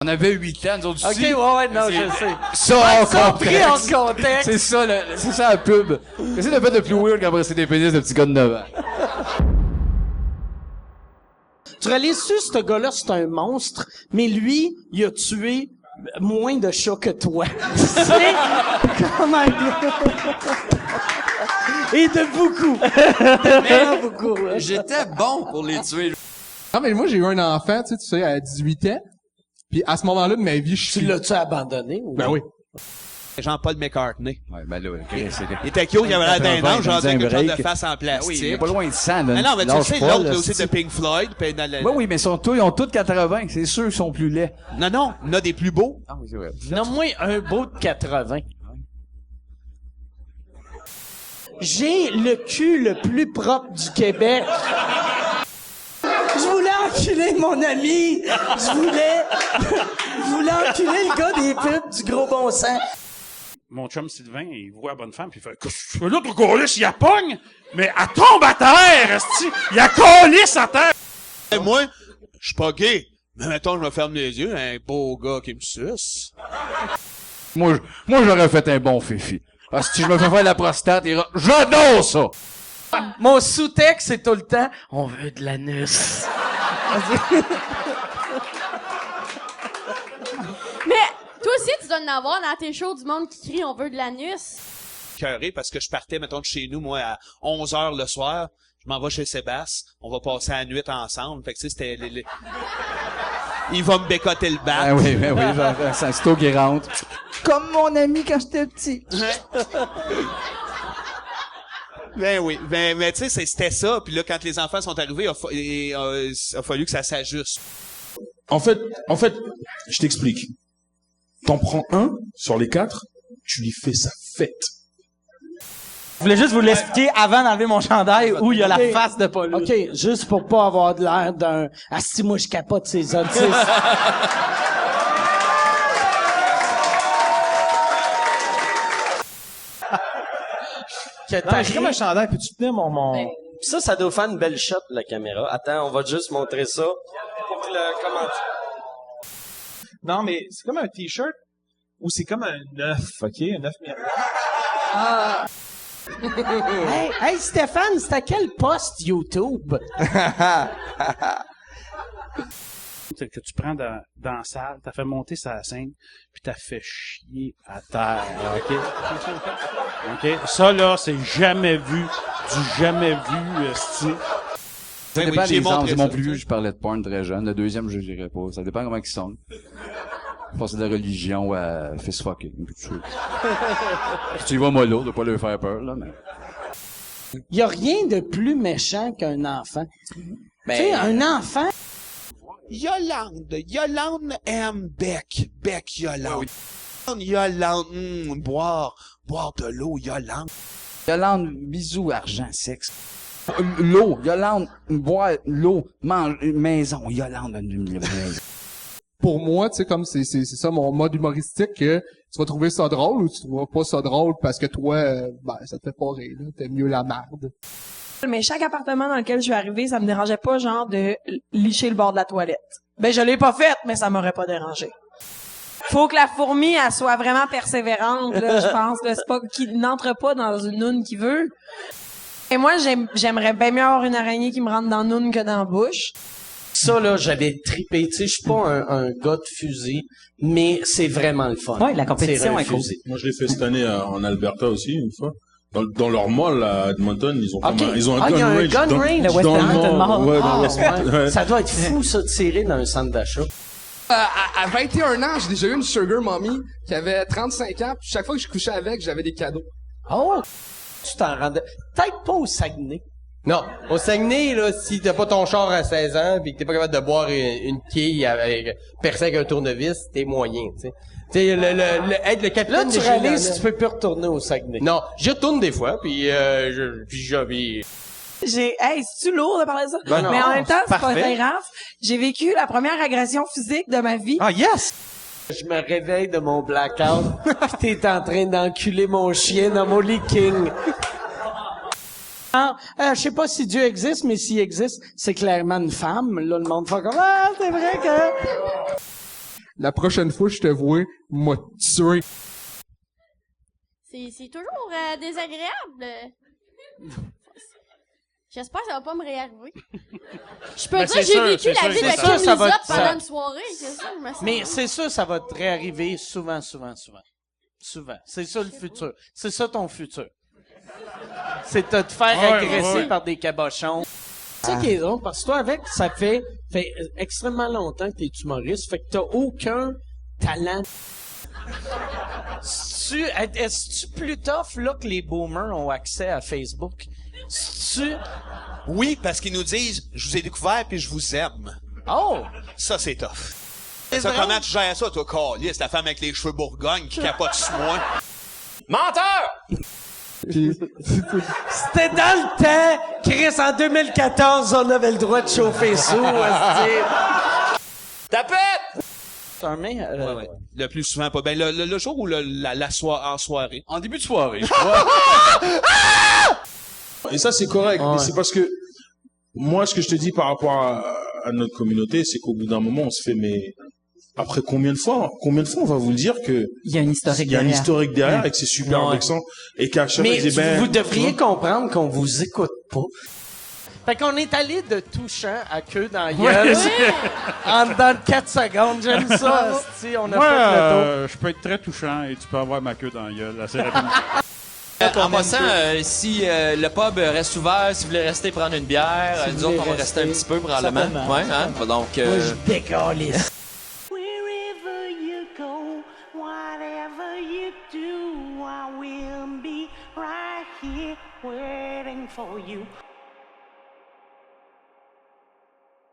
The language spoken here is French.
On avait 8 ans, nous autres OK, aussi. ouais, non, je sais. Ça, Ça pris en contexte. C'est ça, c'est ça la pub. Qu'est-ce que t'as fait de plus weird qu'après c'est des pénis de petits gars de 9 ans? Tu réalises-tu, ce gars-là, c'est un monstre, mais lui, il a tué moins de chats que toi. C'est quand même... Et de beaucoup. De vraiment beaucoup. J'étais bon pour les tuer. Non, mais moi, j'ai eu un enfant, tu sais, à 18 ans. Puis à ce moment-là de ma vie, je Tu suis... l'as-tu abandonné? Ou... Ben oui. Jean-Paul McCartney. Ouais, ben là, Il était cute, il avait l'air d'un ange, genre avec une sorte de break. face en Oui, plastique. il est pas loin de 100, là. Mais non, mais tu le Lâche sais, pas, l'autre, là, là aussi, c'est- de Pink Floyd. Puis dans le... Oui, mais ils ont tous 80. C'est sûr qu'ils sont plus laids. Non, il y en a des plus beaux. Ah oui, c'est vrai. Nomme-moi un beau de 80. J'ai le cul le plus propre du Québec. Je voulais enculer mon ami. Je voulais enculer le gars des pubs du gros bon sens. Mon chum Sylvain, il voit la bonne femme, puis il fait « Qu'est-ce que tu fais là, ton câlisse, il la pogne, mais elle tombe à terre, esti! Il la câlisse à terre! » Et moi, je suis pas gay. Mais mettons, je me ferme les yeux, un beau gars qui me suce. Moi, j'aurais fait un bon fifi. Parce que si je me fais faire la prostate, j'adore ça! Mon sous-texte, c'est tout le temps « On veut de l'anus. » Mais toi aussi, tu dois en avoir dans tes shows du monde qui crie « On veut de l'anus ». Cœuré parce que je partais, mettons, de chez nous, moi, à 11h le soir. Je m'en vais chez Sébastien. On va passer la nuit ensemble. Fait que, tu sais, c'était il va me bécoter le bat. Ben oui, genre, c'est un sto qui rentre. Comme mon ami quand j'étais petit. Ben oui. Mais tu sais, c'était ça. Puis là, quand les enfants sont arrivés, il a fallu que ça s'ajuste. En fait, je t'explique. T'en prends un sur les 4, tu lui fais sa fête. Je voulais juste vous l'expliquer avant d'enlever mon chandail où il y a la Ok. face de Paul. OK, juste pour pas avoir de l'air d'un « Ah, si moi, je capote ces autistes. » Non, j'ai comme un chandail. Peux-tu tenir mon... Ça doit faire une belle shot, la caméra. Attends, on va juste montrer ça pour le commenter. Non, mais c'est comme un t-shirt ou c'est comme un œuf, OK? Un œuf miroir. Hey, Stéphane, c'était quel post YouTube? C'est que tu prends dans la salle, t'as fait monter sa scène, puis t'as fait chier à terre, OK? OK? Ça, là, c'est jamais vu, du jamais vu, esti. Ça Ben dépend oui, j'ai des ans. montré Mon ça, plus vieux, tu sais. je parlais de porn très jeune. Le deuxième, je dirais pas. Ça dépend comment ils sont. Passer de la religion à fist fucking. Tu y vas mollo, de pas leur faire peur, là, mais... Il y a rien de plus méchant qu'un enfant. Ben, Tu sais, un enfant... Yolande aime Beck. Yolande. Yolande, boire de l'eau, Yolande. Yolande, bisous, argent, sexe. L'eau, Yolande, boire l'eau, mange, maison, Yolande, maison. Pour moi, tu sais, comme c'est ça mon mode humoristique, que tu vas trouver ça drôle ou tu trouveras pas ça drôle parce que toi, ça te fait pas rire, là. T'aimes mieux la merde. Mais chaque appartement dans lequel je suis arrivée, ça me dérangeait pas, genre, de licher le bord de la toilette. Ben, je l'ai pas faite, mais ça m'aurait pas dérangé. Faut que la fourmi, elle soit vraiment persévérante, là, je pense, là. C'est pas qu'il n'entre pas dans une noune qu'il veut. Et moi, j'aimerais bien mieux avoir une araignée qui me rentre dans la noune que dans la bouche. Ça, là, j'avais trippé. Tu sais, je suis pas un gars de fusil, mais c'est vraiment le fun. Ouais, la compétition Tirer un est cool. fusil. Moi, je l'ai fait cette année en Alberta aussi, une fois. Dans leur mall à Edmonton, ils ont, OK. ils ont un Il y a gun un range. gun range. Le West dans le Edmonton mall. Mall. Ouais, dans Ah, West ouais. Ça doit être fou, ça, de tirer dans un centre d'achat. À 21 ans, j'ai déjà eu une sugar mommy qui avait 35 ans, puis chaque fois que je couchais avec, j'avais des cadeaux. Oh! Tu t'en rendais... Peut-être pas au Saguenay. Non, au Saguenay, là, si t'as pas ton char à 16 ans pis que t'es pas capable de boire une quille percée avec un tournevis, t'es moyen, tu sais. Tu sais, être le Là, capitaine tu des réalises Gilets, que tu peux plus retourner au Saguenay. Non, j'y retourne des fois, puis Hey, c'est-tu lourd de parler de ça? Ben non, mais en même temps, c'est pas parfait. très grave. J'ai vécu la première agression physique de ma vie. Ah, yes! Je me réveille de mon blackout, pis t'es en train d'enculer mon chien dans mon lit king. Je sais pas si Dieu existe, mais s'il existe, c'est clairement une femme. Là, le monde fait comme « Ah, c'est vrai que... » la prochaine fois que je te vois, m'a tué. C'est toujours désagréable. J'espère que ça va pas me réarriver. Je peux Ben, dire que c'est j'ai sûr, vécu c'est la sûr, vie c'est de sûr. Kim Ça va- Lizotte ça- pendant une soirée, c'est ça, je me sens. Mais c'est sûr, ça va te réarriver souvent. C'est ça le futur. C'est ça ton futur. C'est de te faire Ouais, agresser ouais. par des cabochons. C'est ça qui est drôle, parce que toi, avec, ça fait extrêmement longtemps que t'es humoriste, fait que t'as aucun talent. Est-ce plus tough, là, que les boomers ont accès à Facebook? Tu Oui, parce qu'ils nous disent, je vous ai découvert puis je vous aime. Oh! Ça, c'est tough. C'est Ça, drôle. comment tu gères ça, toi, Carlis, la femme avec les cheveux bourgogne qui capote sur moi? Puis, C'était dans le temps! Chris, en 2014, on avait le droit de chauffer sous, Tapette! Ouais. Le plus souvent, pas. Ben, le jour où en soirée. En début de soirée, je crois. Et ça, c'est correct. Mais c'est parce que, moi, ce que je te dis par rapport à notre communauté, c'est qu'au bout d'un moment, on se fait, mais, après combien de fois on va vous le dire que Il y a une historique il y a un derrière. historique derrière et que c'est super Ouais. vexant et qu'à chaque Mais fois, vous devriez comprendre qu'on vous écoute pas. Fait qu'on est allé de touchant à queue dans la gueule en dedans de 4 secondes. J'aime ça, esti, on a Moi, fait le tour. je peux être très touchant et tu peux avoir ma queue dans la gueule assez rapidement. En passant, si le pub reste ouvert, si vous voulez rester prendre une bière, Si nous vous autres, voulez on va rester un rester, petit peu probablement. certainement. Ouais, hein? Donc, Moi, je décalisse. Wherever you go, whatever you do, I will be right here waiting for you.